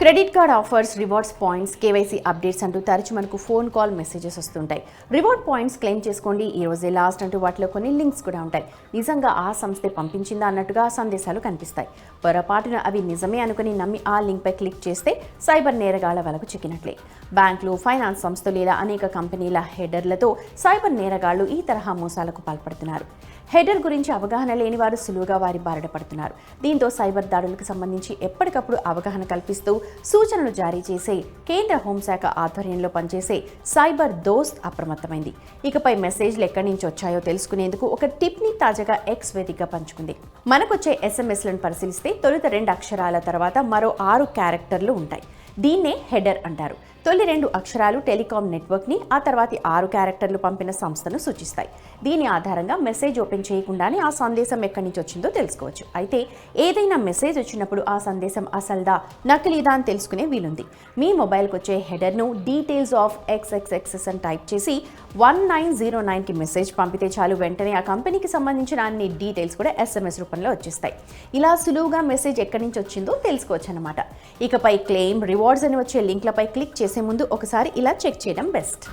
Credit card offers, rewards points, KYC updates అంటూ తరచు మనకు ఫోన్ కాల్ మెసేజెస్ వస్తుంటాయి. రివార్డ్ పాయింట్స్ క్లెయిమ్ చేసుకోండి, ఈ రోజే లాస్ట్ అంటూ వాటిలో కొన్ని లింక్స్ కూడా ఉంటాయి. నిజంగా ఆ సంస్థే పంపించిందా అన్నట్టుగా సందేశాలు కనిపిస్తాయి. పొరపాటున అవి నిజమే అనుకుని నమ్మి ఆ లింక్పై క్లిక్ చేస్తే సైబర్ నేరగాళ్ల వలకు చిక్కినట్లే. బ్యాంకులు, ఫైనాన్స్ సంస్థలు లేదా అనేక కంపెనీల హెడర్లతో సైబర్ నేరగాళ్లు ఈ తరహా మోసాలకు పాల్పడుతున్నారు. హెడర్ గురించి అవగాహన లేని వారు సులువుగా వారి బారిన పడుతున్నారు. దీంతో సైబర్ దాడులకు సంబంధించి ఎప్పటికప్పుడు అవగాహన కల్పిస్తూ సూచనలు జారీ చేసే కేంద్ర హోంశాఖ ఆధ్వర్యంలో పనిచేసే సైబర్ దోస్త్ అప్రమత్తమైంది. ఇకపై మెసేజ్లు ఎక్కడి నుంచి వచ్చాయో తెలుసుకునేందుకు ఒక టిప్ని తాజాగా ఎక్స్ వేదికగా పంచుకుంది. మనకొచ్చే ఎస్ఎంఎస్లను పరిశీలిస్తే తొలుత 2 అక్షరాల తర్వాత మరో 6 క్యారెక్టర్లు ఉంటాయి. దీన్నే హెడర్ అంటారు. తొలి 2 అక్షరాలు టెలికాం నెట్వర్క్ని, ఆ తర్వాతి 6 క్యారెక్టర్లు పంపిన సంస్థను సూచిస్తాయి. దీని ఆధారంగా మెసేజ్ ఓపెన్ చేయకుండానే ఆ సందేశం ఎక్కడి నుంచి వచ్చిందో తెలుసుకోవచ్చు. అయితే ఏదైనా మెసేజ్ వచ్చినప్పుడు ఆ సందేశం అసల్దా, నకిలీదా అని తెలుసుకునే వీలుంది. మీ మొబైల్కి వచ్చే హెడర్ను డీటెయిల్స్ ఆఫ్ XXXS అని టైప్ చేసి 1909కి మెసేజ్ పంపితే చాలు, వెంటనే ఆ కంపెనీకి సంబంధించిన అన్ని డీటెయిల్స్ కూడా SMS రూపంలో వచ్చేస్తాయి. ఇలా సులువుగా మెసేజ్ ఎక్కడి నుంచి వచ్చిందో తెలుసుకోవచ్చు అన్నమాట. ఇకపై క్లెయిమ్, రివార్డ్స్ అని వచ్చే లింక్లపై క్లిక్ చేసే ముందు ఒకసారి ఇలా చెక్ చేయడం బెస్ట్.